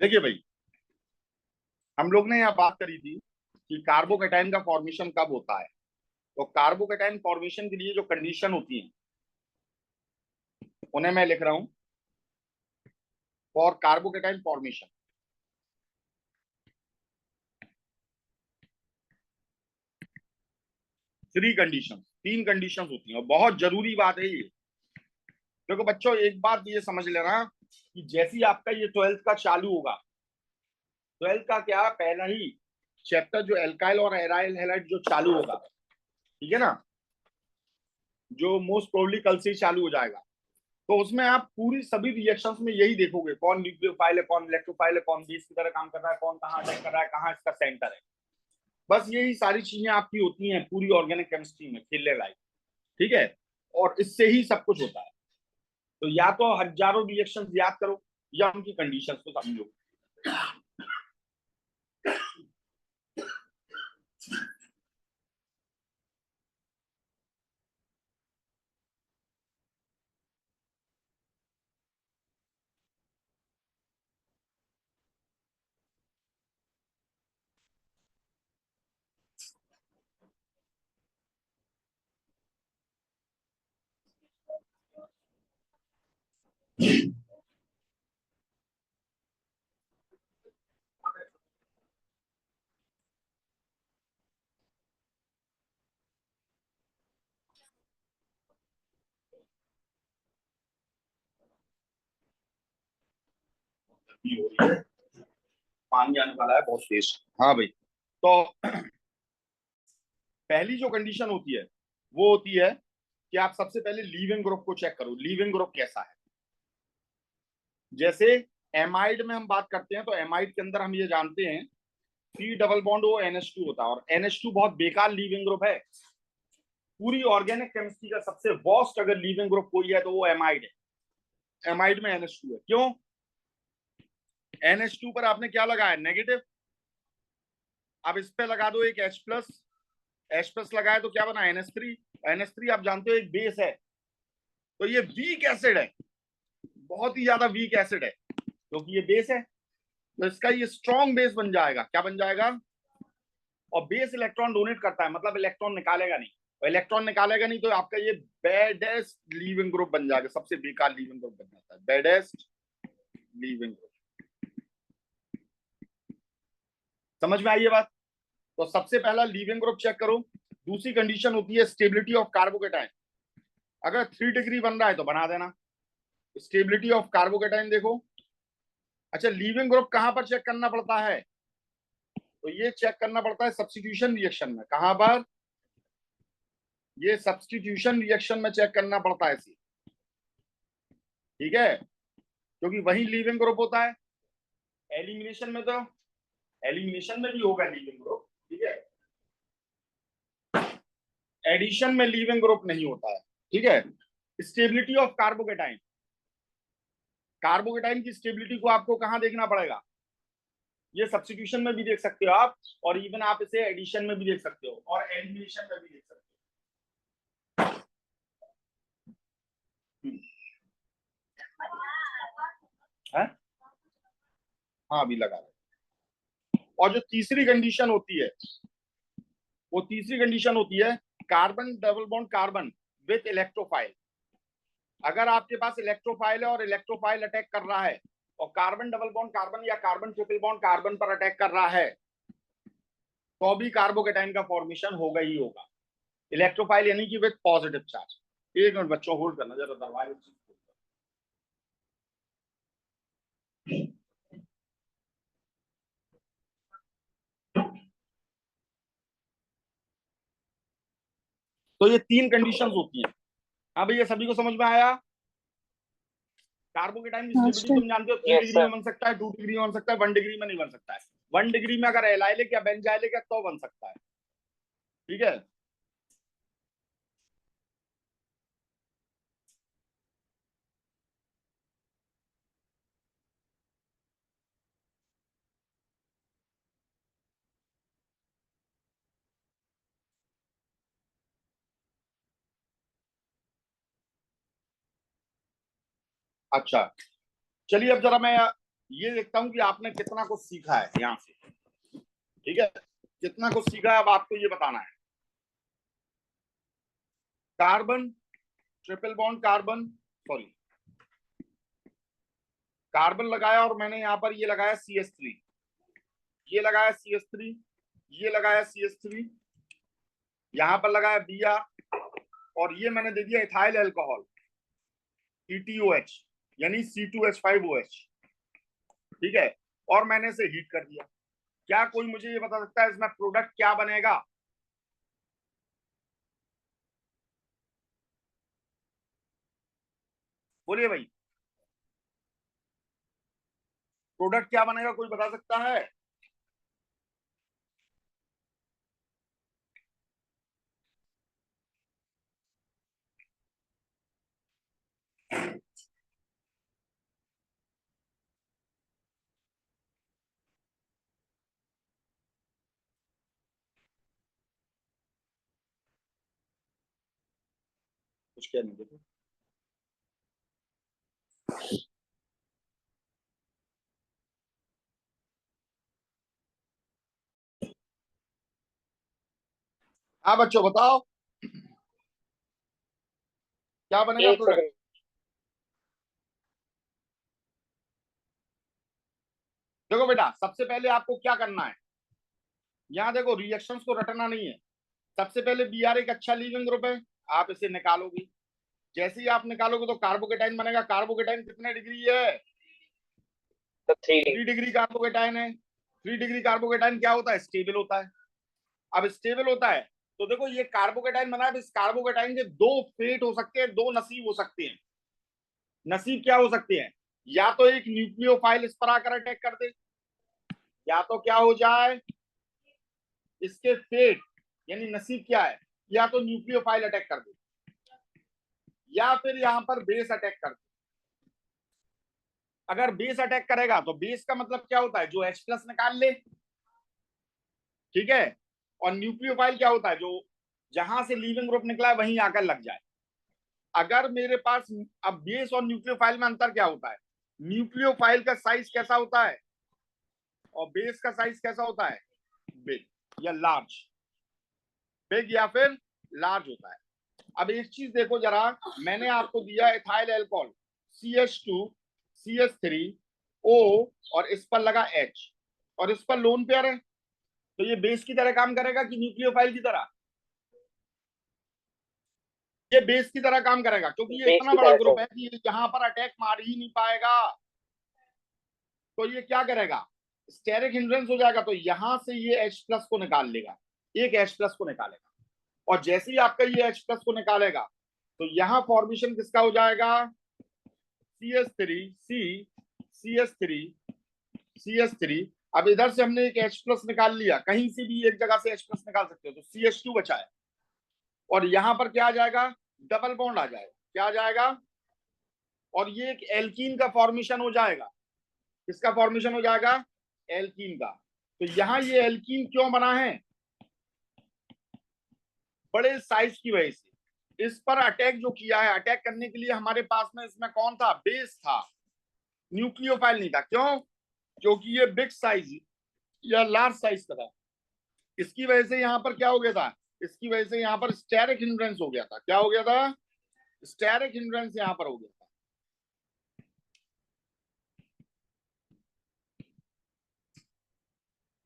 देखिए भाई, हम लोग ने यहाँ बात करी थी कि कार्बोकेटाइन का फॉर्मेशन कब होता है। तो कार्बोकेटाइन फॉर्मेशन के लिए जो कंडीशन होती है उन्हें मैं लिख रहा हूँ। For carbocation formation, 3 condition, 3 condition होती हैं और बहुत जरूरी बात है ये। देखो बच्चों, एक बात ये समझ लेना कि जैसे ही आपका ये 12th का चालू होगा, 12th का क्या पहला ही चैप्टर जो एल्काइल और एराइल हैलाइड जो चालू होगा, ठीक है ना, जो मोस्ट प्रोबेबली कल से ही चालू हो जाएगा। तो उसमें आप पूरी सभी रिएक्शंस में यही देखोगे, कौन न्यूक्लियोफाइल है, कौन इलेक्ट्रोफाइल है, कौन बेस की तरह काम कर रहा है, कौन कहाँ अटैक कर रहा है, कहाँ इसका सेंटर है। बस यही सारी चीजें आपकी होती हैं पूरी ऑर्गेनिक केमिस्ट्री में, खेलने लायक। ठीक है, और इससे ही सब कुछ होता है। तो या तो हजारों रिएक्शंस याद करो या उनकी कंडीशंस को समझो। पानी आने वाला है बहुत तेज। हाँ भाई, तो पहली जो कंडीशन होती है वो होती है कि आप सबसे पहले लीविंग ग्रुप को चेक करो, लीविंग ग्रुप कैसा है। जैसे एमाइड में हम बात करते हैं तो एमाइड के अंदर हम ये जानते हैं C double bond O NH2 होता है, और NH2 बहुत बेकार लीविंग ग्रुप है। पूरी ऑर्गेनिक केमिस्ट्री का सबसे वर्स्ट अगर लीविंग ग्रुप कोई है तो वो एमाइड है। एमाइड में NH2 है। क्यों? NH2 पर आपने क्या लगाया, नेगेटिव। अब इस पे लगा दो एक H प्लस लगाए तो क्या बना, NH3। NH3 आप जानते हो एक बेस है, तो ये वीक एसिड है, बहुत ही ज्यादा वीक एसिड है क्योंकि ये बेस है। तो इसका ये स्ट्रॉन्ग बेस बन जाएगा। क्या बन जाएगा? और बेस इलेक्ट्रॉन डोनेट करता है, मतलब इलेक्ट्रॉन निकालेगा नहीं, और इलेक्ट्रॉन निकालेगा नहीं तो आपका ये बैडेस्ट लीविंग ग्रुप बन जाएगा, सबसे बेकार लीविंग ग्रुप बन जाता है, बैडेस्ट लीविंग ग्रुप। समझ में आई ये बात? तो सबसे पहला लीविंग ग्रुप चेक करो। दूसरी कंडीशन होती है स्टेबिलिटी ऑफ कार्बोकेटाइन। अगर 3 डिग्री बन रहा है तो बना देना। स्टेबिलिटी ऑफ कार्बोकेटाइन देखो। अच्छा, लीविंग ग्रुप कहां पर चेक करना पड़ता है? तो ये चेक करना पड़ता है सब्स्टिट्यूशन रिएक्शन में। कहां पर? ये सब्स्टिट्यूशन रिएक्शन में चेक करना पड़ता है इसे। ठीक है, क्योंकि वही लीविंग ग्रुप होता है। एलिमिनेशन में तो, एलिमिनेशन में भी होगा लीविंग ग्रुप, ठीक है, एडिशन में लीविंग ग्रुप नहीं होता है। ठीक है, स्टेबिलिटी ऑफ कार्बोकेटाइन। कार्बोकेटाइन की स्टेबिलिटी को आपको कहां देखना पड़ेगा? ये सब्स्टिट्यूशन में भी देख सकते हो आप, और इवन आप इसे एडिशन में भी देख सकते हो, और एलिमिनेशन में भी देख सकते हो। है? हाँ, अभी लगा रहे। और जो तीसरी कंडीशन होती है, वो तीसरी कंडीशन होती है carbon double bond carbon with electrophile. अगर आपके पास इलेक्ट्रोफाइल है और इलेक्ट्रोफाइल अटैक कर रहा है, और कार्बन डबल बॉन्ड कार्बन या कार्बन ट्रिपल बॉन्ड कार्बन पर अटैक कर रहा है, तो भी कार्बोकेटाइन का फॉर्मेशन होगा ही होगा। इलेक्ट्रोफाइल यानी कि विथ पॉजिटिव चार्ज। एक मिनट बच्चों, होल्ड करना जरा, दरवाजे। तो ये 3 कंडीशंस होती हैं। हाँ भैया, सभी को समझ में आया? कार्बोकेटाइन की स्टेबिलिटी मास्टर। तुम जानते हो, 3 डिग्री में बन सकता है, 2 डिग्री में बन सकता है, 1 डिग्री में नहीं बन सकता है। 1 डिग्री में अगर एलाइलिक या बेंजाइलिक है तो बन सकता है। ठीक है, अच्छा, चलिए अब जरा मैं ये देखता हूं कि आपने कितना कुछ सीखा है यहाँ से, ठीक है, कितना कुछ सीखा है, अब आपको ये बताना है। Carbon, triple bond carbon, sorry, carbon लगाया और मैंने यहाँ पर ये लगाया CH3, ये लगाया CH3, ये लगाया CH3, यहां पर लगाया Br, और ये मैंने दे दिया इथाइल अल्कोहल ETOH यानी C2H5OH, ठीक है, और मैंने इसे हीट कर दिया। क्या कोई मुझे ये बता सकता है इसमें प्रोडक्ट क्या बनेगा? बोलिए भाई, प्रोडक्ट क्या बनेगा, कोई बता सकता है? कुछ कहने दो। हाँ बच्चों बताओ, क्या बनेगा एक प्रोडक्ट? सेकंड। देखो बेटा, सबसे पहले आपको क्या करना है, यहाँ देखो रिएक्शंस को रटना नहीं है। सबसे पहले Br एक अच्छा लीविंग ग्रुप है, आप इसे निकालोगे। जैसे ही आप निकालोगे तो कार्बोकेटाइन बनेगा। कार्बोकेटाइन कितने डिग्री है? तो 3 3 डिग्री कार्बोकेटाइन है। 3 डिग्री कार्बोकेटाइन क्या होता है? स्टेबल होता है। अब स्टेबल होता है तो देखो ये कार्बोकेटाइन बना है, इस कार्बोकेटाइन के दो फेट हो सकते हैं, दो नसीब हो सकते हैं। नसीब क्या हो सकते हैं? या तो एक न्यूक्लियोफाइल इस पर आकर अटैक कर दे, या तो क्या हो जाए, इसके फेट यानी नसीब क्या है, या तो न्यूक्लियोफाइल अटैक कर दे, या फिर यहां पर बेस अटैक कर दे। अगर बेस अटैक करेगा तो बेस का मतलब क्या होता है? जो H+ निकाल ले, ठीक है, और न्यूक्लियोफाइल क्या होता है? जो जहां से लीविंग ग्रुप निकला है वहीं आकर लग जाए। अगर मेरे पास, अब बेस और न्यूक्लियोफाइल में अंतर क्या होता है? न्यूक्लियोफाइल का साइज कैसा होता है और बेस का साइज कैसा होता है? बिग या लार्ज, बिग या फिर लार्ज होता है। अब एक चीज देखो जरा, मैंने आपको दिया इथाइल अल्कोहल CH2 CH3O, और इस पर लगा H, और इस पर लोन पेयर है, तो ये बेस की तरह काम करेगा कि न्यूक्लियोफाइल की तरह? ये बेस की तरह काम करेगा, क्योंकि ये बेस इतना की बड़ा तरह ग्रुप से। है कि यहाँ पर अटैक मार ही नहीं पाएगा। तो ये क्या करेगा? स्टेरिक हिंड्रेंस हो जाएगा, तो यहां से ये H+ को निकाल लेगा, एक H+ को निकालेगा, और जैसे ही आपका ये H+ को निकालेगा तो यहां फॉर्मेशन किसका हो जाएगा? CH3 CH3 अब इधर से हमने एक H+ निकाल लिया, कहीं से भी एक जगह से H+ निकाल सकते हो, तो CH2 बचा है, और यहां पर क्या आ जाएगा? डबल बॉन्ड आ जाएगा। क्या आ जाएगा? और ये एक एल्कीन का फॉर्मेशन हो जाएगा। किसका फॉर्मेशन हो जाएगा? एल्कीन का। तो यहां ये एल्कीन क्यों बना है? बड़े साइज की वजह से। इस पर अटैक जो किया है, अटैक करने के लिए हमारे पास में इसमें कौन था? बेस था, न्यूक्लियोफाइल नहीं था। क्यों? क्योंकि ये बिग साइज या लार्ज साइज का था। इसकी वजह से यहां पर क्या हो गया था? इसकी वजह से यहां पर स्टेरिक हिंड्रेंस हो गया था। क्या हो गया था? स्टेरिक हिंड्रेंस यहां पर हो गया था।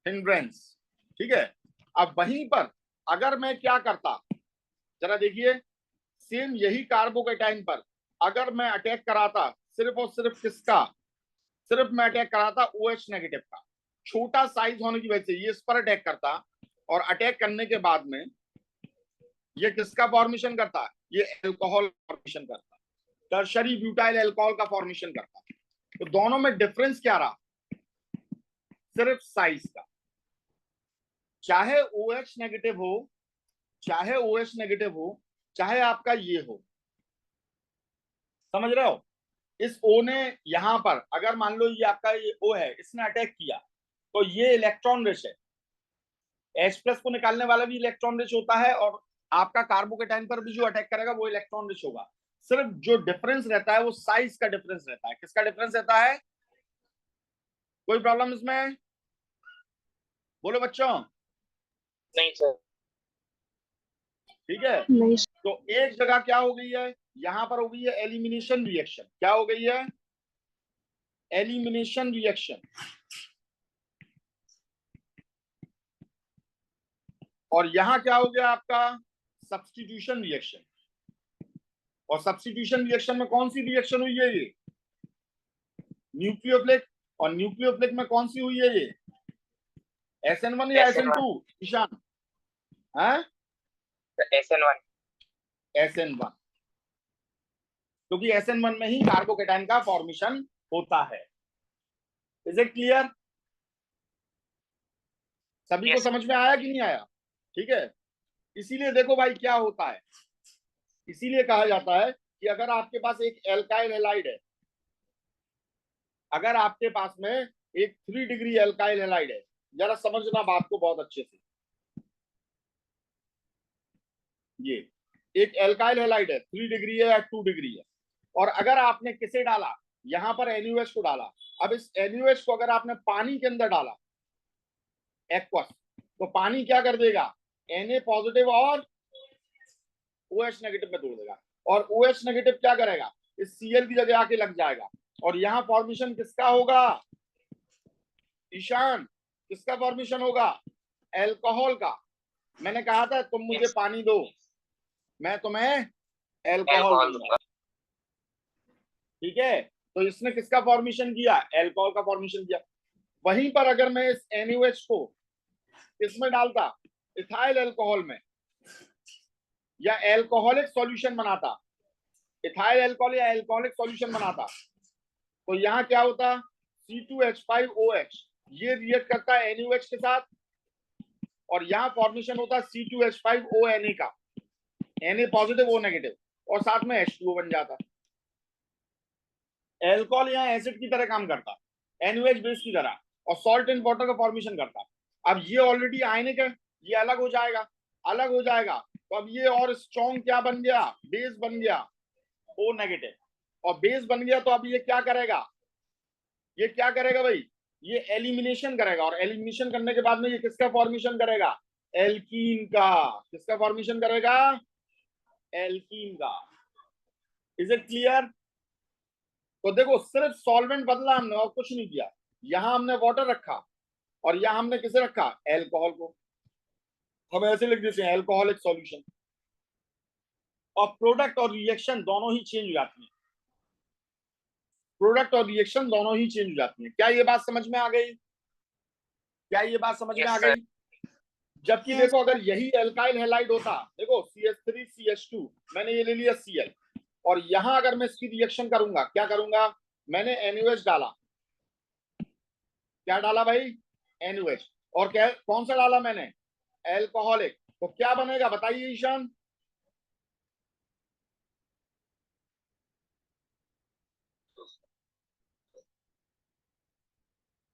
हिंड्रेंस, ठीक है। अब वहीं पर अगर मैं क्या करता, जरा देखिए, सेम यही कार्बोकेटाइन पर अगर मैं अटैक कराता, सिर्फ और सिर्फ किसका? सिर्फ मैं अटैक कराता OH नेगेटिव का। छोटा साइज होने की वजह से ये इस पर अटैक करता, और अटैक करने के बाद में ये किसका फॉर्मेशन करता है? ये अल्कोहल फॉर्मेशन करता है, टर्शरी ब्यूटाइल अल्कोहल का फॉर्मेशन करता है। तो दोनों में डिफरेंस क्या रहा? सिर्फ साइज का। चाहे OH नेगेटिव हो, चाहे OH नेगेटिव हो, चाहे आपका ये हो, समझ रहे हो? इस O ने यहां पर, अगर मान लो ये आपका ये O है, इसने अटैक किया, तो ये इलेक्ट्रॉन रिच है। H+ को निकालने वाला भी इलेक्ट्रॉन रिच होता है, और आपका कार्बोकेटाइन पर भी जो अटैक करेगा वो इलेक्ट्रॉन रिच होगा। सिर्फ जो डिफरेंस रहता है वो साइज का डिफरेंस रहता है। किसका डिफरेंस रहता है? कोई प्रॉब्लम इसमें? बोलो बच्चों। नहीं सर। ठीक है, नहीं तो एक जगह क्या हो गई है, यहां पर हो गई है एलिमिनेशन रिएक्शन। क्या हो गई है? Elimination reaction. और यहां क्या हो गया आपका? Substitution reaction. और सब्स्टिट्यूशन रिएक्शन में कौन सी रिएक्शन हुई है? ये न्यूक्लियोफिलिक। और न्यूक्लियोफिलिक में कौन सी हुई है ये? SN1 या SN2? ईशान, हाँ, SN1। SN1, क्योंकि SN1 में ही कार्बोकेटाइन का फॉर्मेशन होता है। Is it clear? सभी को Yes. समझ में आया कि नहीं आया? ठीक है, इसीलिए देखो भाई क्या होता है, इसीलिए कहा जाता है कि अगर आपके पास एक एल्काइल हैलाइड है, अगर आपके पास में एक 3 डिग्री एल्काइल हैलाइड है, जरा समझना बात को बहुत अच्छे से। ये एक एल्काइल हैलाइड है, 3 डिग्री है या 2 डिग्री है, और अगर आपने किसे डाला, यहां पर NaOH को डाला। अब इस NaOH को अगर आपने पानी के अंदर डाला, एक्वस, तो पानी क्या कर देगा? Na पॉजिटिव और OH नेगेटिव में तोड़ देगा। और OH नेगेटिव क्या करेगा? इस Cl की जगह आके लग जाएगा, और यहां फॉर्मेशन किसका होगा? ईशान, किसका फॉर्मेशन होगा? एल्कोहल का। मैंने कहा था तुम मुझे Yes. पानी दो, मैं तुम्हें एल्कोहल Alcohol दूंगा। दूंगा। ठीक है, तो इसने किसका फॉर्मेशन किया? एल्कोहल का फॉर्मेशन किया। वहीं पर अगर मैं इस NaOH को इसमें डालता, इथाइल अल्कोहल में, या एल्कोहलिक सॉल्यूशन बनाता, इथाइल अल्कोहल या एल्कोहलिक सॉल्यूशन बनाता, तो यहाँ क्या होता? C2H5OH, ये रिएक्ट करता है NaOH के साथ, और यहाँ फॉर्मेशन होता है C2H5ONa का, Na पॉजिटिव O नेगेटिव, और साथ में H2O बन जाता। एल्कोहल यहाँ एसिड की तरह काम करता, NaOH बेस की तरह, और सॉल्ट एंड वाटर का फॉर्मेशन करता। अब ये ऑलरेडी आयनिक है, ये अलग हो जाएगा, अलग हो जाएगा, तो अब ये और स्ट्रॉन्ग क्या बन गया? बेस बन गया, O नेगेटिव, और बेस बन गया, तो अब ये क्या करेगा? ये क्या करेगा भाई? ये एलिमिनेशन करेगा, और एलिमिनेशन करने के बाद में ये किसका फॉर्मेशन करेगा? एल्कीन का। किसका फॉर्मेशन करेगा? एल्कीन का। Is it clear? तो देखो, सिर्फ सॉल्वेंट बदला हमने, और कुछ नहीं किया। यहां हमने वाटर रखा, और यहां हमने किसे रखा? एल्कोहल को। हम ऐसे लिख देते हैं एल्कोहलिक सॉल्यूशन। और प्रोडक्ट और रिएक्शन दोनों ही चेंज हो जाती है, प्रोडक्ट और रिएक्शन दोनों ही चेंज हो जाती है। क्या ये बात समझ में आ गई? क्या ये बात समझ में Yes, आ sir. गई? जबकि Yes, देखो, अगर यही एल्काइल हैलाइड होता, देखो CH3CH2, मैंने ये ले लिया Cl, और यहां अगर मैं इसकी रिएक्शन करूंगा, क्या करूंगा? मैंने NaOH डाला, क्या डाला भाई? NaOH, और क्या, कौन सा डाला मैंने? एल्कोहलिक। तो क्या बनेगा बताइए ईशान?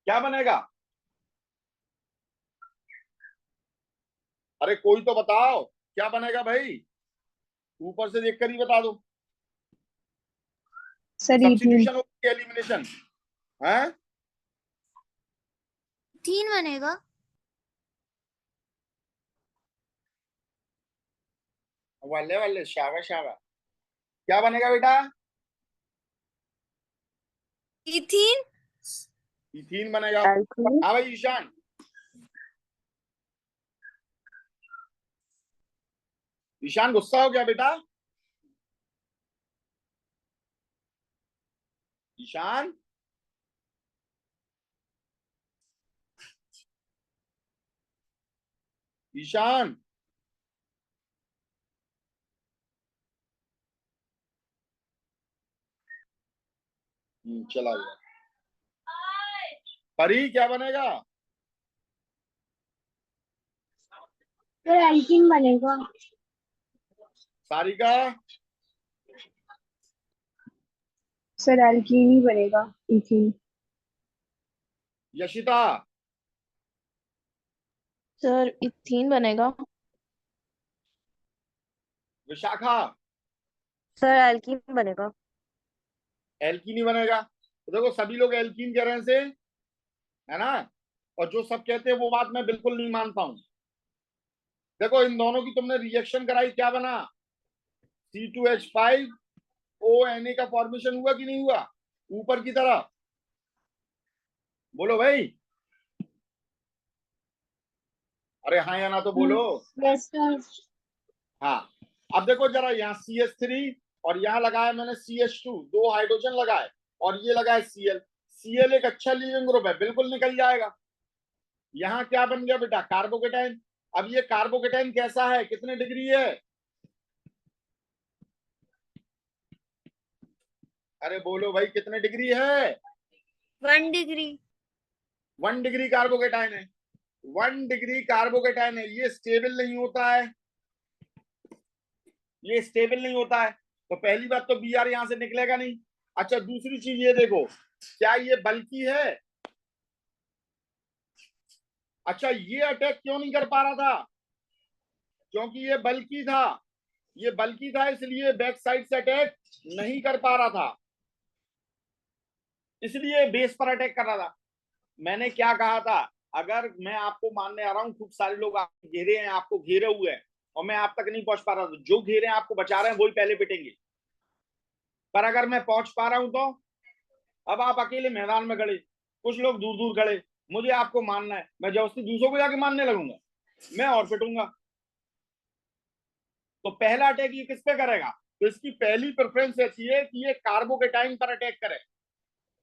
क्या बनेगा? अरे कोई तो बताओ, क्या बनेगा भाई? ऊपर से देखकर ही बता दो। Sir ethene. सब्स्टिट्यूशन होगी, एलिमिनेशन है? तीन बनेगा। वाले वाले, शाबाश शाबाश। क्या बनेगा बेटा? इथीन। इथीन बनेगा। एल्कोहल। हाँ भाई ईशान। ईशान गुस्सा हो गया बेटा? ईशान, ईशान, चला गया। परी, क्या बनेगा? सर एल्कीन बनेगा। सारिका, सर एल्कीन ही बनेगा, इथीन। यशिता, सर इथीन बनेगा। विशाखा, सर एल्कीन बनेगा। एल्कीन ही बनेगा। तो देखो, सभी लोग एल्कीन कह रहे हैं से, है ना। और जो सब कहते हैं वो बात मैं बिल्कुल नहीं मानता हूं। देखो इन दोनों की तुमने रिएक्शन कराई, क्या बना, C2H5O Na का फॉर्मेशन हुआ कि नहीं हुआ ऊपर की तरफ, बोलो भाई, अरे हाँ या ना तो बोलो। Yes sir. हाँ, अब देखो जरा, यहाँ CH3 और यहाँ लगाया मैंने CH2, दो हाइड्रोजन लगाए, और ये लगाए Cl एक अच्छा लीविंग ग्रुप है, बिल्कुल निकल जाएगा। यहाँ क्या बन गया बेटा, कार्बोकेटाइन। अब ये कार्बोकेटाइन कैसा है, कितने डिग्री है, अरे बोलो भाई कितने डिग्री है, 1 डिग्री। 1 डिग्री कार्बोकेटाइन है। 1 डिग्री कार्बोकेटाइन है, ये स्टेबल नहीं होता है, ये स्टेबल नहीं होता है। तो पहली बात तो Br यहां से निकलेगा नहीं। अच्छा दूसरी चीज ये देखो, क्या ये बल्कि है, अच्छा ये अटैक क्यों नहीं कर पा रहा था, क्योंकि ये बल्कि था, ये बल्कि था इसलिए बैक साइड से अटैक नहीं कर पा रहा था, इसलिए बेस पर अटैक कर रहा था। मैंने क्या कहा था, अगर मैं आपको मानने आ रहा हूं खूब सारे लोग आपको घेरे हैं, आपको घेरे हुए हैं, और मैं आप तक नहीं पहुंच पा रहा, तो जो घेरे हैं आपको बचा रहे हैं वही पहले पिटेंगे। पर अगर मैं पहुंच पा रहा हूं तो, अब आप अकेले मैदान में खड़े, कुछ लोग दूर दूर खड़े, मुझे आपको मानना है, मैं जबरदस्ती दूसरों को जाके मानने लगूंगा, मैं और पिटूंगा। तो पहला अटैक ये किस पे करेगा, तो इसकी पहली प्रेफरेंस ऐसी है कि ये कार्बोकेटाइन पर अटैक करे।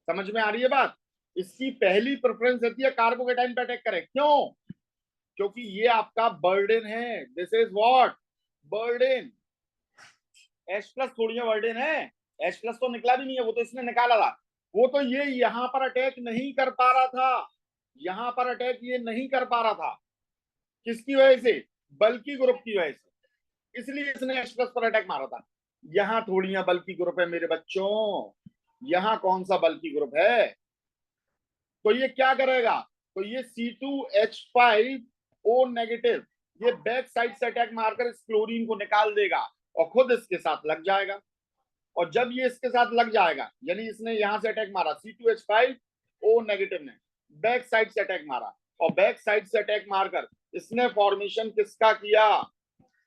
समझ में आ रही है बात, इसकी पहली प्रेफरेंस रहती है कार्बोकेटाइन पर अटैक करे। क्यों, क्योंकि ये आपका बर्डन है, this is what, burden. H+ थोड़ी है बर्डन है, H+ तो निकला भी नहीं है, वो तो इसने निकाला था। वो तो ये यहां पर अटैक नहीं कर पा रहा था, यहां पर अटैक ये नहीं कर पा रहा था, किसकी वजह से, बल्कि ग्रुप की वजह से, इसलिए इसने H+ पर अटैक मारा था। यहां थोड़ी बल्कि ग्रुप है मेरे बच्चों, यहां कौन सा बल्कि ग्रुप है, तो ये क्या करेगा, तो ये C2H5O नेगेटिव, ये बैक साइड से अटैक मारकर इस क्लोरीन को निकाल देगा और खुद इसके साथ लग जाएगा। और जब ये इसके साथ लग जाएगा, यानी इसने यहां से अटैक मारा, C2H5O नेगेटिव ने बैक साइड से अटैक मारा, और बैक साइड से अटैक मारकर इसने फॉर्मेशन किसका किया,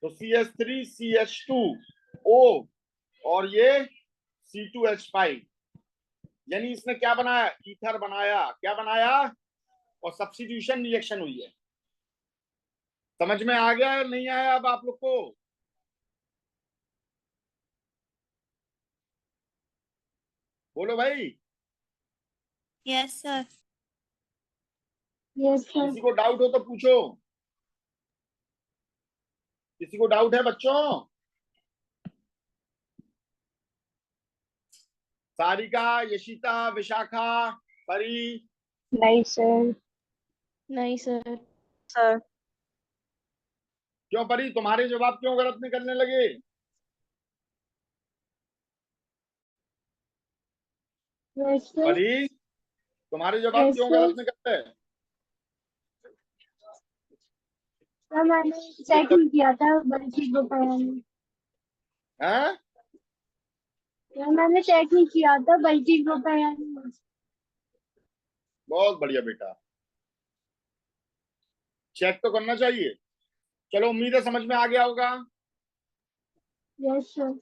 तो CH3CH2O और ये C2H5, यानी इसने क्या बनाया, ईथर बनाया, क्या बनाया, और सब्स्टिट्यूशन रिएक्शन हुई है। समझ में आ गया नहीं आया अब आप लोग को, बोलो भाई। Yes sir. Yes sir. किसी को डाउट हो तो पूछो, किसी को डाउट है बच्चों, सारिका, यशिता, विशाखा, परी, नहीं सर। नहीं सर। सर। क्यों परी, तुम्हारे जवाब क्यों गलत निकलने लगे, यस सर। परी तुम्हारे जवाब यस क्यों सर। गलत निकलते हैं, सर मैंने चेक नहीं किया था बल्कि ग्रुप आया नहीं। हैं? सर मैंने चेक नहीं किया था बल्कि ग्रुप आया नहीं। बहुत बढ़िया बेटा, चेक तो करना चाहिए। चलो उम्मीद है समझ में आ गया होगा, यस सर।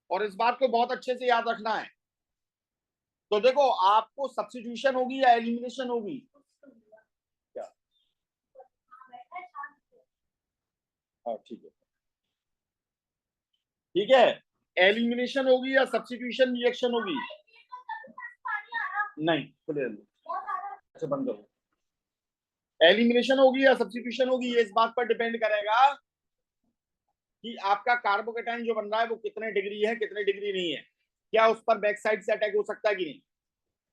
और इस बात को बहुत अच्छे से याद रखना है। तो देखो आपको सब्स्टिट्यूशन होगी या एलिमिनेशन होगी, क्या, हाँ ठीक है, ठीक है, एलिमिनेशन होगी या सब्स्टिट्यूशन रिएक्शन होगी, नहीं खुले अच्छा बंद करो, एलिमिनेशन होगी या सब्स्टिट्यूशन होगी, ये इस बात पर डिपेंड करेगा कि आपका कार्बोकेटाइन जो बन रहा है वो कितने डिग्री है, कितने डिग्री नहीं है, क्या उस पर बैक साइड से अटैक हो सकता है कि नहीं।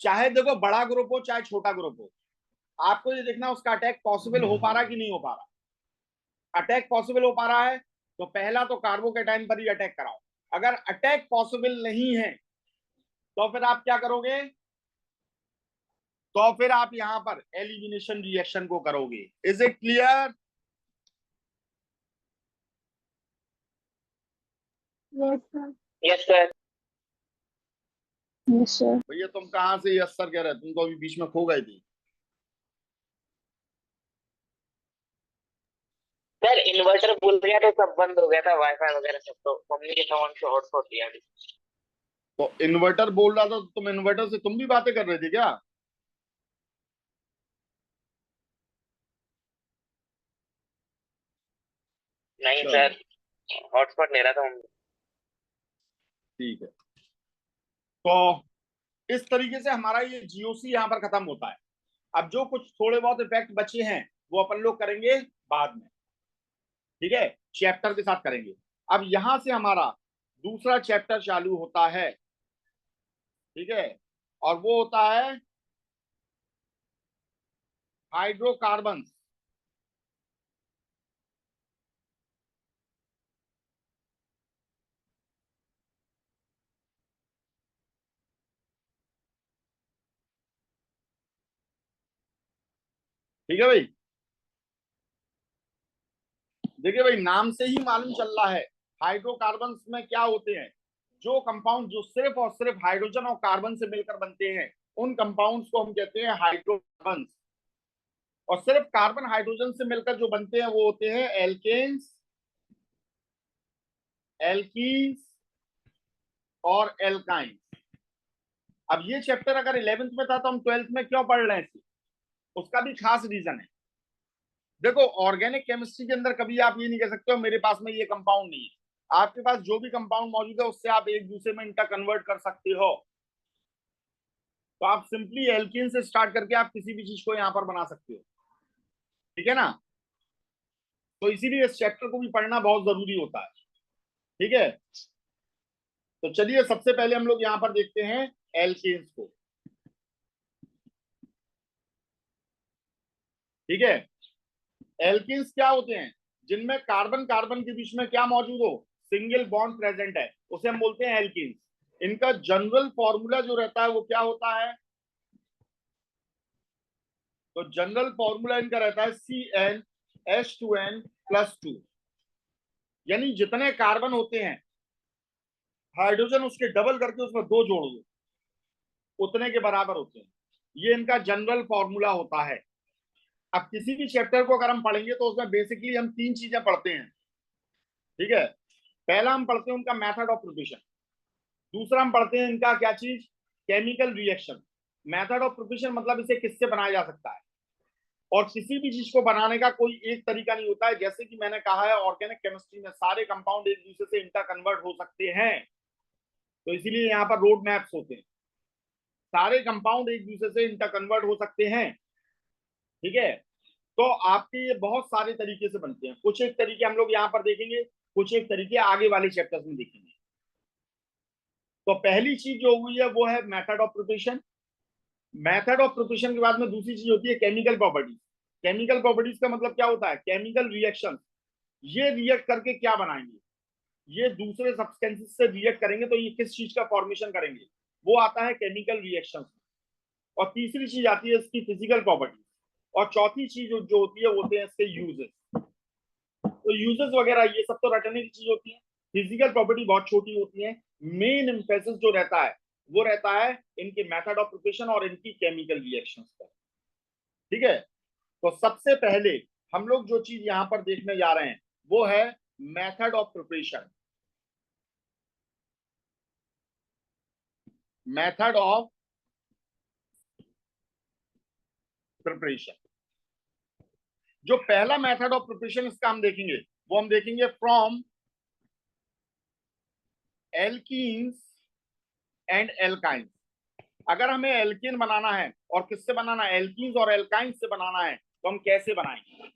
चाहे देखो बड़ा ग्रुप हो चाहे छोटा ग्रुप हो, आपको ये देखना उसका अटैक पॉसिबल हो पा रहा कि नहीं हो पा रहा। अटैक पॉसिबल हो पा रहा है तो पहला तो कार्बोकेटाइन पर ही अटैक कराओ, अगर अटैक पॉसिबल नहीं है तो फिर आप क्या करोगे, तो फिर आप यहां पर एलिमिनेशन रिएक्शन को करोगे। Is it clear, yes sir. Yes sir. Yes, sir. भैया तुम कहाँ से यस सर कह रहे, तुम तो अभी बीच में खो गए थे। सर इन्वर्टर भूल गया तो सब बंद हो गया था, वाईफाई वगैरह सब, तो मम्मी के फोन से हॉटस्पॉट लिया अभी। तो इन्वर्टर बोल रहा था, तो तुम इन्वर्टर से तुम भी बातें कर रहे थे क्या? नहीं चलो सर, हॉटस्पॉट ले रहा था मम्मी। ठीक है। तो इस तरीके से हमारा ये जीओसी यहाँ पर खत्म होता है। अब जो कुछ थोड़े बहुत इफेक्ट बचे हैं वो अपन लोग करेंगे बाद में, ठीक है, चैप्टर के साथ करेंगे। अब यहां से हमारा दूसरा चैप्टर चालू होता है, ठीक है, और वो होता है हाइड्रोकार्बन। ठीक है भाई, देखिए भाई नाम से ही मालूम चल रहा है हाइड्रोकार्बन में क्या होते हैं। जो कंपाउंड जो सिर्फ और सिर्फ हाइड्रोजन और कार्बन से मिलकर बनते हैं उन कंपाउंड्स को हम कहते हैं हाइड्रोकार्बन। और सिर्फ कार्बन हाइड्रोजन से मिलकर जो बनते हैं वो होते हैं एल्केन्स, एल्कीन्स और एल्काइंस। अब ये चैप्टर अगर 11th में था तो हम 12th में क्यों पढ़ रहे हैं इसे, उसका भी खास रीजन है। देखो ऑर्गेनिक केमिस्ट्री के अंदर कभी आप ये नहीं कह सकते हो मेरे पास में ये कंपाउंड नहीं है। आपके पास जो भी कंपाउंड मौजूद है उससे आप एक दूसरे में इंटर कन्वर्ट कर सकते हो। तो आप सिंपली एल्कीन से स्टार्ट करके आप किसी भी चीज को यहां पर बना सकते हो, ठीक है ना। तो इसीलिए इस चैप्टर को भी पढ़ना बहुत जरूरी होता है, ठीक है। तो चलिए सबसे पहले हम लोग यहां पर देखते हैं एल्केन्स को, ठीक है। एल्केन्स क्या होते हैं? जिनमें कार्बन कार्बन के बीच में क्या मौजूद हो, सिंगल बॉन्ड प्रेजेंट है, उसे हम बोलते हैं एल्केन्स। इनका जनरल फॉर्मूला जो रहता है वो क्या होता है? तो जनरल फॉर्मूला इनका रहता है CnH2n+2। यानी जितने कार्बन होते हैं हाइड्रोजन उसके डबल करके उसमें दो जोड़ दो, उतने के बराबर होते हैं। ये इनका जनरल फॉर्मूला होता है। अब किसी भी चैप्टर को अगर हम पढ़ेंगे तो उसमें बेसिकली हम तीन चीजें पढ़ते हैं, ठीक है। पहला हम पढ़ते हैं उनका मेथड ऑफ प्रिपरेशन। दूसरा हम पढ़ते हैं इनका क्या चीज, chemical reaction. Method of preparation मतलब इसे किससे बनाया जा सकता है। और किसी भी चीज को बनाने का कोई एक तरीका नहीं होता है। जैसे कि मैंने कहा है ऑर्गेनिक केमिस्ट्री में सारे कंपाउंड एक दूसरे से इंटर कन्वर्ट हो सकते हैं, तो इसीलिए यहाँ पर रोड मैप्स होते हैं। सारे कंपाउंड एक दूसरे से इंटर कन्वर्ट हो सकते हैं, ठीक है। तो आपके ये बहुत सारे तरीके से बनते हैं। कुछ एक तरीके हम लोग यहाँ पर देखेंगे, कुछ एक तरीके आगे वाले चैप्टर्स में देखेंगे। तो पहली चीज जो हुई है वो है method of preparation. Method of preparation के बाद में दूसरी चीज होती है केमिकल प्रॉपर्टीज। केमिकल प्रॉपर्टीज का मतलब क्या होता है, केमिकल रिएक्शन। ये रिएक्ट करके क्या बनाएंगे, ये दूसरे सब्सटेंसेस से रिएक्ट करेंगे तो ये किस चीज का फॉर्मेशन करेंगे, वो आता है केमिकल रिएक्शन। और तीसरी चीज आती है इसकी फिजिकल प्रॉपर्टीज। और चौथी चीज जो होती है वो होते हैं इसके यूजेस। तो यूजेस वगैरह ये सब तो रटने की चीज होती है। फिजिकल प्रॉपर्टी बहुत छोटी होती है। मेन इंफेसिस जो रहता है वो रहता है इनके मेथड ऑफ प्रिपरेशन और इनकी केमिकल रिएक्शंस पर, ठीक है। तो सबसे पहले हम लोग जो चीज यहां पर देखने जा रहे हैं वो है method of preparation. Method of preparation, जो पहला मेथड ऑफ प्रिपरेशन इसका हम देखेंगे वो हम देखेंगे फ्रॉम एल्कीन्स एंड एल्काइंस। अगर हमें एल्कीन बनाना है और किससे बनाना है, एल्कीन्स और एल्काइंस से बनाना है, तो हम कैसे बनाएंगे?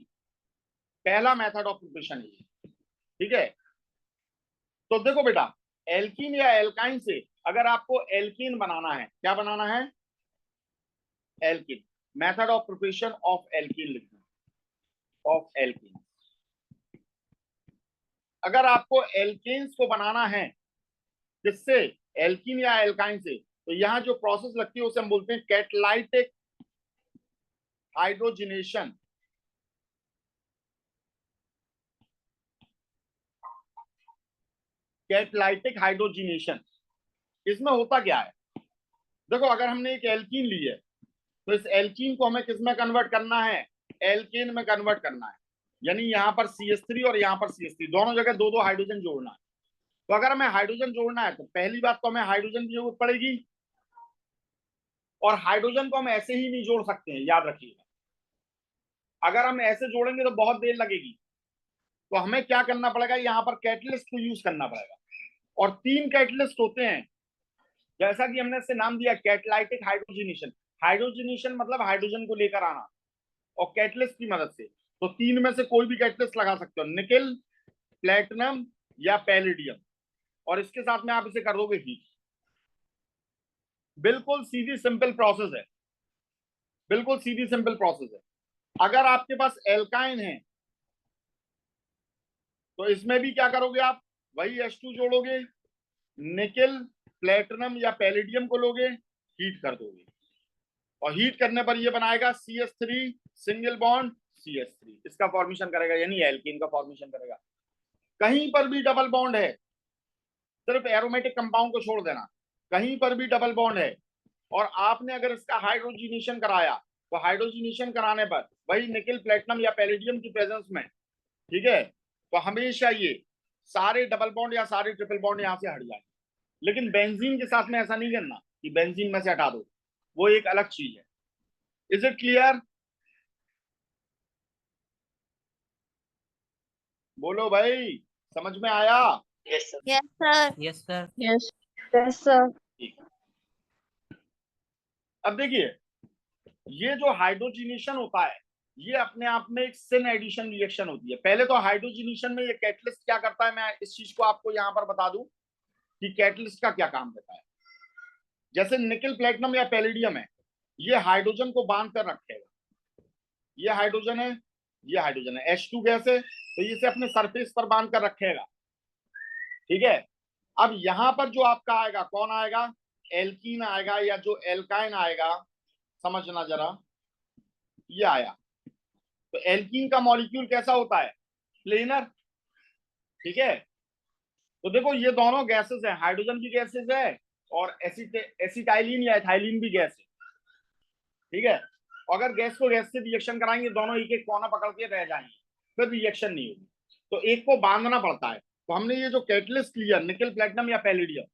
पहला मेथड ऑफ प्रिपरेशन है, ठीक है। तो देखो बेटा, एल्कीन या एल्काइन से अगर आपको एल्कीन बनाना है, क्या बनाना है, alkene. Method of preparation of alkene लिखना, ऑफ एल्कीन। अगर आपको एल्केन्स को बनाना है किससे, एल्कीन या एल्काइन से, तो यहां जो प्रोसेस लगती है उसे हम बोलते हैं कैटालाइटिक हाइड्रोजिनेशन। कैटालाइटिक हाइड्रोजिनेशन, इसमें होता क्या है, देखो अगर हमने एक एल्कीन ली है तो इस एल्कीन को हमें किस में कन्वर्ट करना है, एल्केन में कन्वर्ट करना है। यानी यहाँ पर CH3 और यहाँ पर CH3 दोनों जगह दो दो हाइड्रोजन जोड़ना है। तो अगर हमें हाइड्रोजन जोड़ना है तो पहली बात तो हमें हाइड्रोजन की जरूरत पड़ेगी, और हाइड्रोजन को हम ऐसे ही नहीं जोड़ सकते हैं, याद रखिएगा। अगर हम ऐसे जोड़ेंगे तो बहुत देर लगेगी, तो हमें क्या करना पड़ेगा, यहाँ पर कैटलिस्ट को यूज करना पड़ेगा। और 3 कैटलिस्ट होते हैं, जैसा कि हमने इससे नाम दिया कैटलाइटिक हाइड्रोजनेशन। हाइड्रोजनेशन मतलब हाइड्रोजन को लेकर आना, और कैटलिस्ट की मदद से। तो 3 में से कोई भी कैटलिस्ट लगा सकते हो, निकेल, प्लेटिनम या पैलेडियम, और इसके साथ में आप इसे कर दोगे हीट। बिल्कुल सीधी सिंपल प्रोसेस है, बिल्कुल सीधी सिंपल प्रोसेस है। अगर आपके पास एल्काइन है तो इसमें भी क्या करोगे आप, वही H2 जोड़ोगे, निकेल, प्लेटिनम या पैलेडियम को लोगे, हीट कर दोगे, और हीट करने पर ये बनाएगा CH3 सिंगल बॉन्ड CH3, इसका फॉर्मेशन करेगा, यानी एल्कीन का फॉर्मेशन करेगा। कहीं पर भी डबल बॉन्ड है, सिर्फ एरोमेटिक कंपाउंड को छोड़ देना, कहीं पर भी डबल बॉन्ड है और आपने अगर इसका हाइड्रोजिनेशन कराया, तो हाइड्रोजिनेशन कराने पर वही निकेल, प्लेटिनम या पैलेडियम की प्रेजेंस में, ठीक है, तो हमेशा ये सारे डबल बॉन्ड या सारे ट्रिपल बॉन्ड यहां से हट जाएंगे। लेकिन बेंजीन के साथ में ऐसा नहीं करना कि बेंजीन में से हटा दो, वो एक अलग चीज है। Is it clear? बोलो भाई, समझ में आया? Yes sir. Yes, sir. Yes, sir. Yes. Yes, sir. ठीक। अब देखिए, ये जो हाइड्रोजिनेशन होता है ये अपने आप में एक सिन एडिशन रिएक्शन होती है। पहले तो हाइड्रोजिनेशन में ये कैटलिस्ट क्या करता है, मैं इस चीज को आपको यहां पर बता दूं कि कैटलिस्ट का क्या काम रहता है। जैसे निकेल, प्लेटिनम या पैलेडियम है, ये हाइड्रोजन को बांध कर रखेगा। ये हाइड्रोजन है, ये हाइड्रोजन है, H2 गैस है, तो इसे अपने सरफेस पर बांध कर रखेगा, ठीक है। अब यहां पर जो आपका आएगा, कौन आएगा, एल्कीन आएगा, या जो एल्काइन आएगा, समझना जरा, ये आया। तो एल्कीन का मॉलिक्यूल कैसा होता है, प्लेनर, ठीक है। तो देखो ये दोनों गैसेस हैं, हाइड्रोजन भी गैसेस है और एसिटाइलिन या एथाइलिन भी गैस है, ठीक है। अगर गैस को गैस से रिएक्शन कराएंगे, दोनों एक एक कोना पकड़ के रह जाएंगे, फिर रिएक्शन नहीं होगी, तो एक को बांधना पड़ता है। तो हमने ये जो कैटलिस्ट लिया, निकेल, प्लेटिनम या पैलेडियम,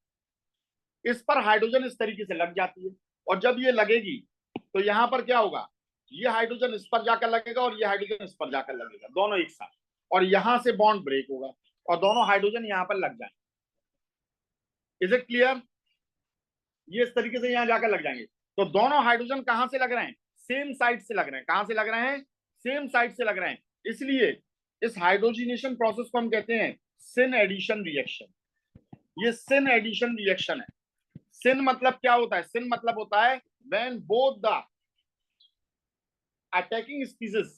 इस पर हाइड्रोजन इस तरीके से लग जाती है, और जब ये लगेगी तो यहाँ पर क्या होगा, ये हाइड्रोजन इस पर जाकर लगेगा और ये हाइड्रोजन इस पर जाकर लगेगा, दोनों एक साथ, और यहां से बॉन्ड ब्रेक होगा और दोनों हाइड्रोजन यहाँ पर लग जाएंगे। Is it clear? ये इस तरीके से यहाँ जाकर लग जाएंगे। तो दोनों हाइड्रोजन कहां से लग रहे हैं, सेम साइड से लग रहे हैं। कहां से लग रहे हैं, सेम साइड से लग रहे हैं। इसलिए इस हाइड्रोजिनेशन प्रोसेस को हम कहते हैं सिन एडिशन रिएक्शन। ये सिन एडिशन रिएक्शन है। सिन मतलब क्या होता है, सिन मतलब होता है when both the attacking species,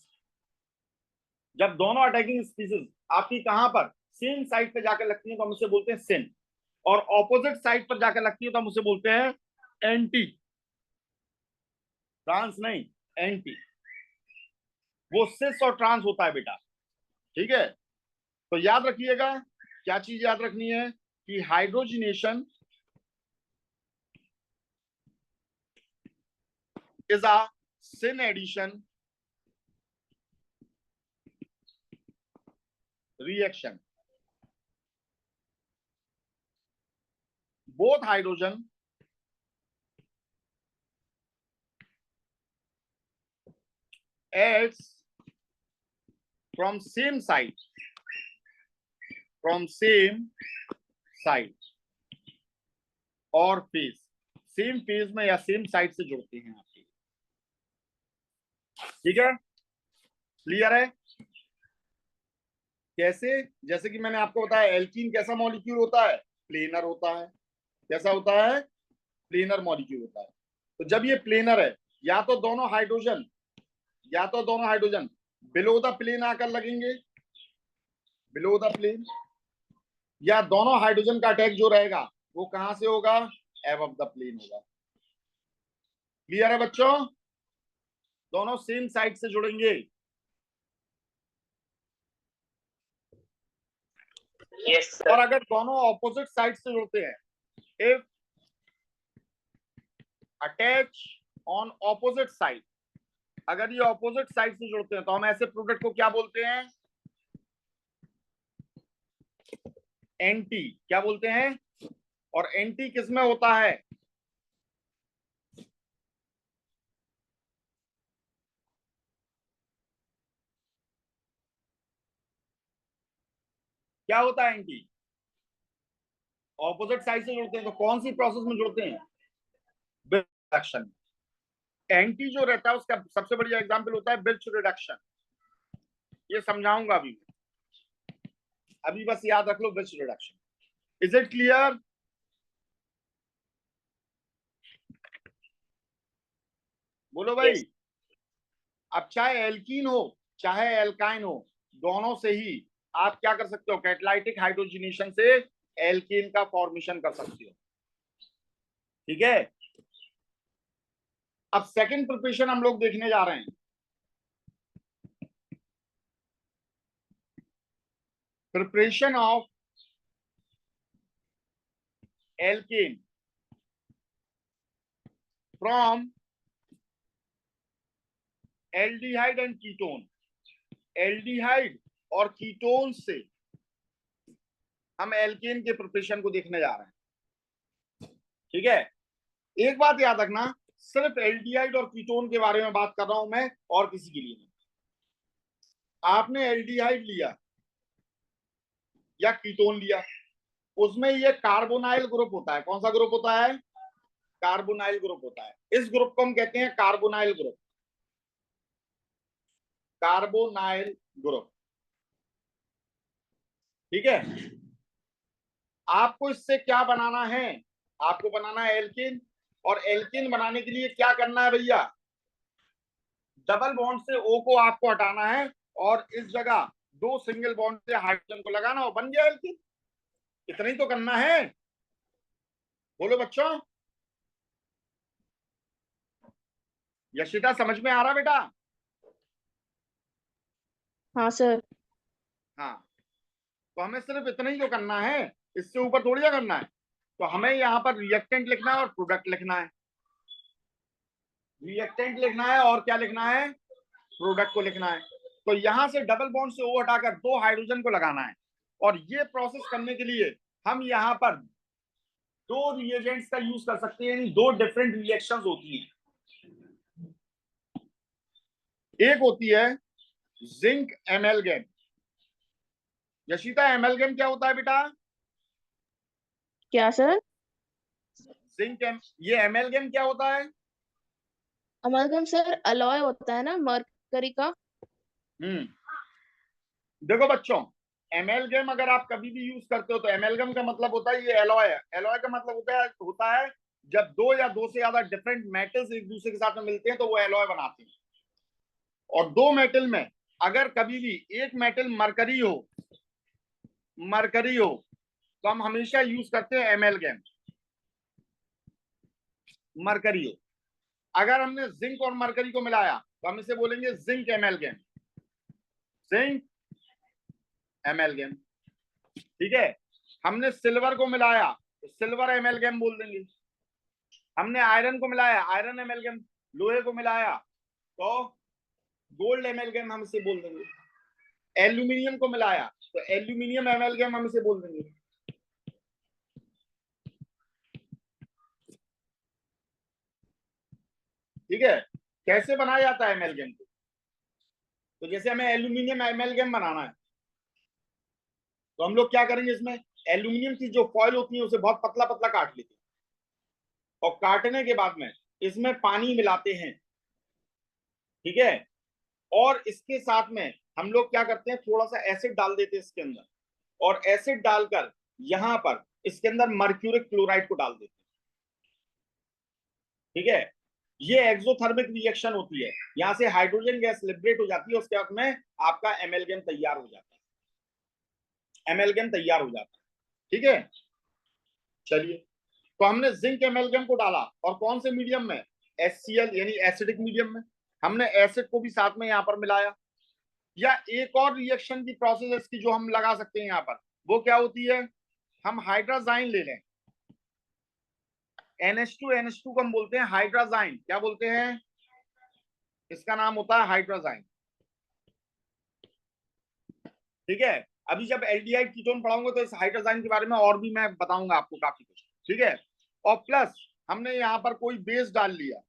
जब दोनों अटैकिंग स्पीसीज आपकी कहां पर सेम साइड पे जाकर लगती है तो हम उसे बोलते हैं सिन, और ऑपोजिट साइड पर जाकर लगती है तो हम उसे बोलते हैं एंटी। ट्रांस नहीं, एंटी। वो सिस और ट्रांस होता है बेटा, ठीक है। तो याद रखिएगा, क्या चीज याद रखनी है कि hydrogenation is a sin addition reaction. Both hydrogen adds from same side, और फेज, सेम फेज में या सेम साइड से जुड़ते हैं आपके, ठीक है। क्लियर है? कैसे, जैसे कि मैंने आपको बताया, एल्कीन कैसा मॉलिक्यूल होता है, प्लेनर होता है। कैसा होता है, प्लेनर मॉलिक्यूल होता है। तो जब ये प्लेनर है, या तो दोनों हाइड्रोजन बिलो द प्लेन आकर लगेंगे, बिलो द प्लेन, या दोनों हाइड्रोजन का अटैक जो रहेगा वो कहां से होगा, एबव द प्लेन होगा। क्लियर है बच्चों? दोनों सेम साइड से जुड़ेंगे। Yes sir. और अगर दोनों ऑपोजिट साइड से जुड़ते हैं, if attach on opposite side. अगर ये ऑपोजिट साइड से जुड़ते हैं तो हम ऐसे प्रोडक्ट को क्या बोलते हैं? एंटी। क्या बोलते हैं? और एंटी किस में होता है? क्या होता है एंटी? ऑपोजिट साइड से जुड़ते हैं तो कौन सी प्रोसेस में जुड़ते हैं? रिडक्शन। एंटी जो रहता है उसका सबसे बढ़िया एग्जांपल होता है बिर्च रिडक्शन। ये समझाऊंगा अभी बस याद रख लो Birch reduction. Is it clear? बोलो भाई। अब चाहे एल्कीन हो चाहे एल्काइन हो, दोनों से ही आप क्या कर सकते हो? कैटालाइटिक हाइड्रोजनेशन से एल्कीन का फॉर्मेशन कर सकते हो। ठीक है। अब सेकंड प्रिपरेशन हम लोग देखने जा रहे हैं। Preparation of alkene from aldehyde and ketone. Aldehyde और कीटोन से हम एल्केन के प्रिपरेशन को देखने जा रहे हैं। ठीक है। एक बात याद रखना, सिर्फ एल्डिहाइड और कीटोन के बारे में बात कर रहा हूं मैं, और किसी के लिए नहीं। आपने एल्डिहाइड लिया या कीटोन लिया, उसमें ये कार्बोनाइल ग्रुप होता है। कौन सा ग्रुप होता है? कार्बोनाइल ग्रुप होता है। इस ग्रुप को हम कहते हैं कार्बोनाइल ग्रुप। Carbonyl group. ठीक है। आपको इससे क्या बनाना है? आपको बनाना है एल्कीन। और एल्कीन बनाने के लिए क्या करना है भैया? डबल बॉन्ड से O को आपको हटाना है और इस जगह दो सिंगल बॉन्ड से हाइड्रोजन को लगाना, और बन गया एल्कीन। इतना ही तो करना है। बोलो बच्चों। यशिता समझ में आ रहा बेटा? हाँ सर। हाँ। तो हमें सिर्फ इतना ही तो करना है, इससे ऊपर थोड़ी ना करना है। तो हमें यहाँ पर रिएक्टेंट लिखना है और प्रोडक्ट लिखना है। रिएक्टेंट लिखना है और क्या लिखना है? प्रोडक्ट को लिखना है। तो यहां से डबल बॉन्ड से O हटाकर दो हाइड्रोजन को लगाना है। और ये प्रोसेस करने के लिए हम यहाँ पर दो रिएजेंट्स का यूज कर सकते हैं, यानी दो डिफरेंट रिएक्शंस होती हैं। एक होती है जिंक एमेलगेम। यशिता, एमेलगेम क्या होता है बेटा? क्या सर? ये एमेलगेम क्या होता है? अमलगम सर अलॉय होता है ना मरकरी का। देखो बच्चों, एमेलगेम अगर आप कभी भी यूज करते हो तो एमेलगेम का मतलब होता है ये एलॉय है। एलॉय का मतलब होता है जब दो या दो से ज्यादा डिफरेंट मेटल्स एक दूसरे के साथ में मिलते हैं तो वो एलॉय बनाते हैं। और दो मेटल में अगर कभी भी एक मेटल मरकरी हो तो हम हमेशा यूज करते हैं एमेलगेम। मरकरी हो, अगर हमने जिंक और मरकरी को मिलाया तो हम इसे बोलेंगे जिंक एमेलगेम। जिंक एमेलगेम। ठीक है। हमने सिल्वर को मिलाया तो सिल्वर एमेलगेम बोल देंगे। हमने आयरन को मिलाया, आयरन एमेलगेम। लोहे को मिलाया तो गोल्ड एमेलगेम हम इसे बोल देंगे। एल्यूमिनियम को मिलाया तो एल्यूमिनियम एमेलगेम हम इसे बोल देंगे। ठीक है। कैसे बनाया जाता है एमेलगेम को? तो जैसे हमें एल्यूमिनियम एमेलगेम बनाना है तो हम लोग क्या करेंगे, इसमें एल्यूमिनियम की जो फॉइल होती है उसे बहुत पतला पतला काट लेते हैं, और काटने के बाद में इसमें पानी मिलाते हैं। ठीक है। और इसके साथ में हम लोग क्या करते हैं, थोड़ा सा एसिड डाल देते हैं इसके अंदर, और एसिड डालकर यहां पर इसके अंदर मर्क्यूरिक क्लोराइड को डाल देते हैं। ठीक है। ये एक्सोथर्मिक रिएक्शन होती है, यहां से हाइड्रोजन गैस लिबरेट हो जाती है, उसके बाद में आपका एमेलगेम तैयार हो जाता है। एमेलगेम तैयार हो जाता है। ठीक है। चलिए, तो हमने जिंक एमेलगेम को डाला, और कौन से मीडियम में? HCl यानी एसिडिक मीडियम में। हमने एसिड को भी साथ में यहां पर मिलाया। या एक और रिएक्शन की प्रोसेस इसकी जो हम लगा सकते हैं यहां पर, वो क्या होती है? हम हाइड्राजाइन ले लें, NH2 को हम बोलते हैं हाइड्राजाइन। क्या बोलते हैं? इसका नाम होता है हाइड्राजाइन। ठीक है, अभी जब एल्डिहाइड कीटोन पढ़ाऊंगा तो इस हाइड्राजाइन के बारे में और भी मैं बताऊंगा आपको काफी कुछ। ठीक है, और प्लस हमने यहाँ पर कोई बेस डाल लिया,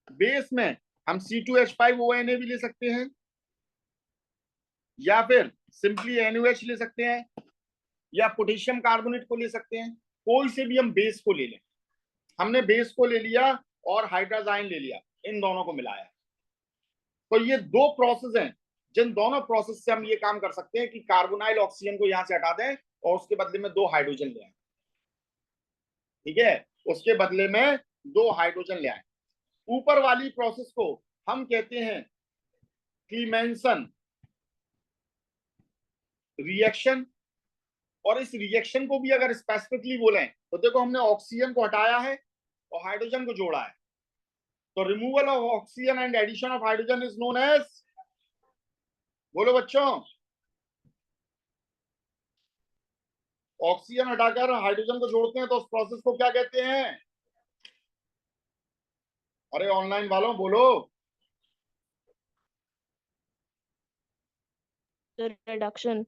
बेस में हम C2H5ONA भी ले सकते हैं, या फिर सिंपली NaOH ले सकते हैं, या पोटेशियम कार्बोनेट को ले सकते हैं। कोई से भी हम बेस को ले लें। हमने बेस को ले लिया और हाइड्राजाइन ले लिया, इन दोनों को मिलाया। तो ये दो प्रोसेस हैं जिन दोनों प्रोसेस से हम ये काम कर सकते हैं कि कार्बोनाइल ऑक्सीजन को यहां से हटा दें और उसके बदले में 2 हाइड्रोजन ले आए। ठीक है, उसके बदले में 2 हाइड्रोजन ले आए। ऊपर वाली प्रोसेस को हम कहते हैं क्लीमेंसन रिएक्शन। और इस रिएक्शन को भी अगर स्पेसिफिकली बोले तो देखो, हमने ऑक्सीजन को हटाया है और हाइड्रोजन को जोड़ा है, तो removal of oxygen and addition of hydrogen is known as, बोलो बच्चों, ऑक्सीजन हटाकर हाइड्रोजन को जोड़ते हैं तो उस प्रोसेस को क्या कहते हैं? अरे ऑनलाइन वालों बोलो। रिडक्शन।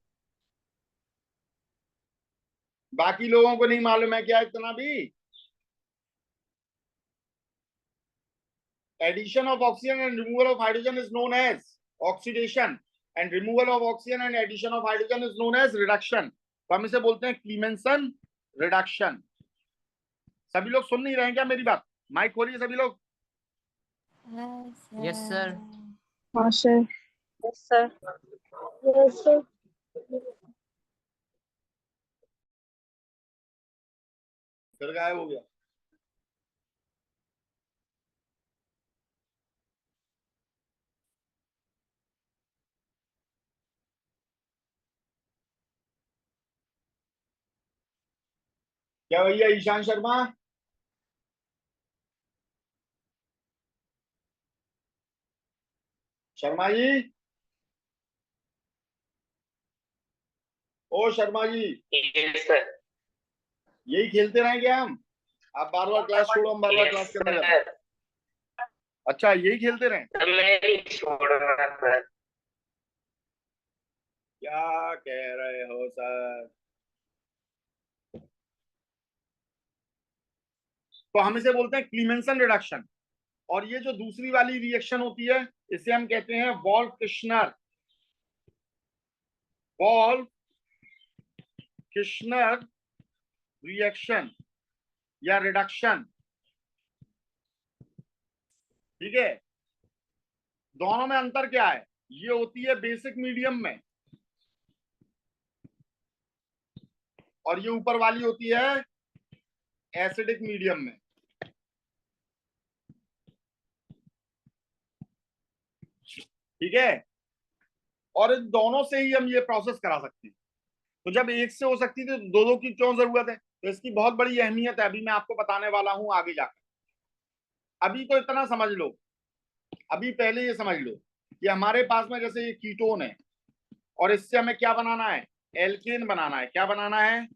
बाकी लोगों को नहीं मालूम है क्या इतना भी? Addition of oxygen and removal of hydrogen is known as oxidation, and removal of oxygen and addition of hydrogen is known as reduction. तो हम इसे बोलते हैं क्लीमेंसन रिडक्शन। सभी लोग सुन नहीं रहे हैं क्या मेरी बात? माइक खोलिए सभी लोग। Yes sir. हाँ sir. Yes sir. Yes sir. फिर गायब हो गया। क्या भैया ईशान शर्मा? शर्मा जी, ओ शर्मा जी, यस सर। यही खेलते रहे क्या हम? आप बार बार क्लास छोड़ो, हम बार बार क्लास के अंदर जाते हैं। अच्छा, यही खेलते रहे? मैं नहीं छोड़ रहा सर। क्या कह रहे हो सर? तो हम इसे बोलते हैं क्लीमेंसन रिडक्शन। और ये जो दूसरी वाली रिएक्शन होती है इसे हम कहते हैं Wolff Kishner, Wolff Kishner reaction या रिडक्शन। ठीक है, दोनों में अंतर क्या है? ये होती है बेसिक मीडियम में और ये ऊपर वाली होती है एसिडिक मीडियम में। ठीक है, और इन दोनों से ही हम ये प्रोसेस करा सकते हैं। तो जब एक से हो सकती थी तो दो दो की क्यों जरूरत है? तो इसकी बहुत बड़ी अहमियत है, अभी मैं आपको बताने वाला हूं आगे जाकर। अभी तो इतना समझ लो, अभी पहले ये समझ लो कि हमारे पास में जैसे ये कीटोन है और इससे हमें क्या बनाना है? एल्केन बनाना है। क्या बनाना है?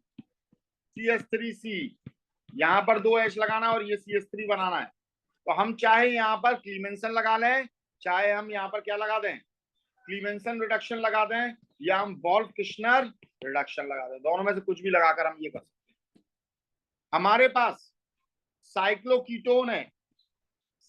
CH3C। यहां पर 2 H लगाना है और ये CH3 बनाना है। तो हम चाहे यहाँ पर क्लीमेंसन लगा लें, चाहे हम यहाँ पर क्या लगा दें? क्लीमेंसन रिडक्शन लगा दें, या हम वॉल्फ किश्नर रिडक्शन लगा दें। दोनों में से कुछ भी लगाकर हम ये कर सकते हैं। हमारे पास साइक्लोकीटोन है,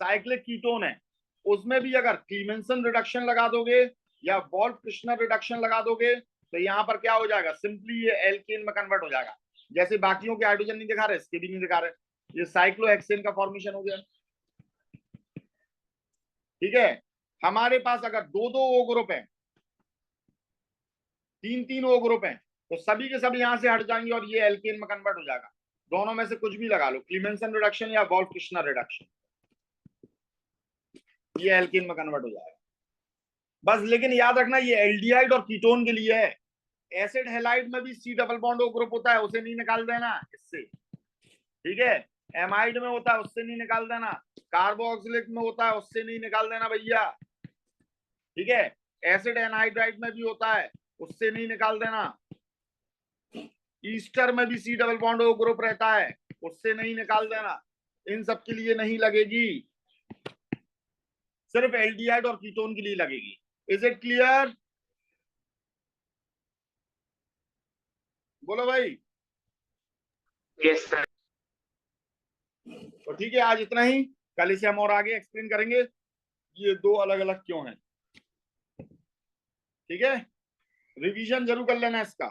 साइक्लिक कीटोन है, उसमें भी अगर क्लीमेंसन रिडक्शन लगा दोगे या वॉल्फ किश्नर रिडक्शन लगा दोगे तो यहाँ पर क्या हो जाएगा? सिंपली ये एल्केन में कन्वर्ट हो जाएगा। जैसे बाकियों के हाइड्रोजन नहीं दिखा रहे, इसके भी नहीं दिखा रहे, ये साइक्लोहेक्सेन का फॉर्मेशन हो गया। ठीक है, हमारे पास अगर 2-2 O ग्रुप है, 3-3 O ग्रुप है, तो सभी के सभी यहां से हट जाएंगे और ये एल्केन में कन्वर्ट हो जाएगा। दोनों में से कुछ भी लगा लो, क्लीमेंसन रिडक्शन या वॉल्फ किश्नर रिडक्शन, ये एल्केन में कन्वर्ट हो जाएगा बस। लेकिन याद रखना ये एल्डिहाइड और कीटोन के लिए है। एसिड हैलाइड में भी C double bond O group होता है, उसे नहीं निकाल देना इससे। ठीक है, एमाइड में होता है, उससे नहीं निकाल देना। कार्बोक्सिलिक में होता है, उससे नहीं निकाल देना भैया। ठीक है, एसिड एनहाइड्राइड में भी होता है, उससे नहीं निकाल देना। ईस्टर में भी C double bond O group रहता है, उससे नहीं निकाल देना, इन सब के लिए नहीं लगेगी, सिर्फ एल्डिहाइड और कीटोन के लिए लगेगी। Is it clear? बोलो भाई। Yes sir. तो ठीक है, आज इतना ही, कल इसे हम और आगे एक्सप्लेन करेंगे ये दो अलग अलग क्यों हैं। ठीक है, रिवीजन जरूर कर लेना इसका।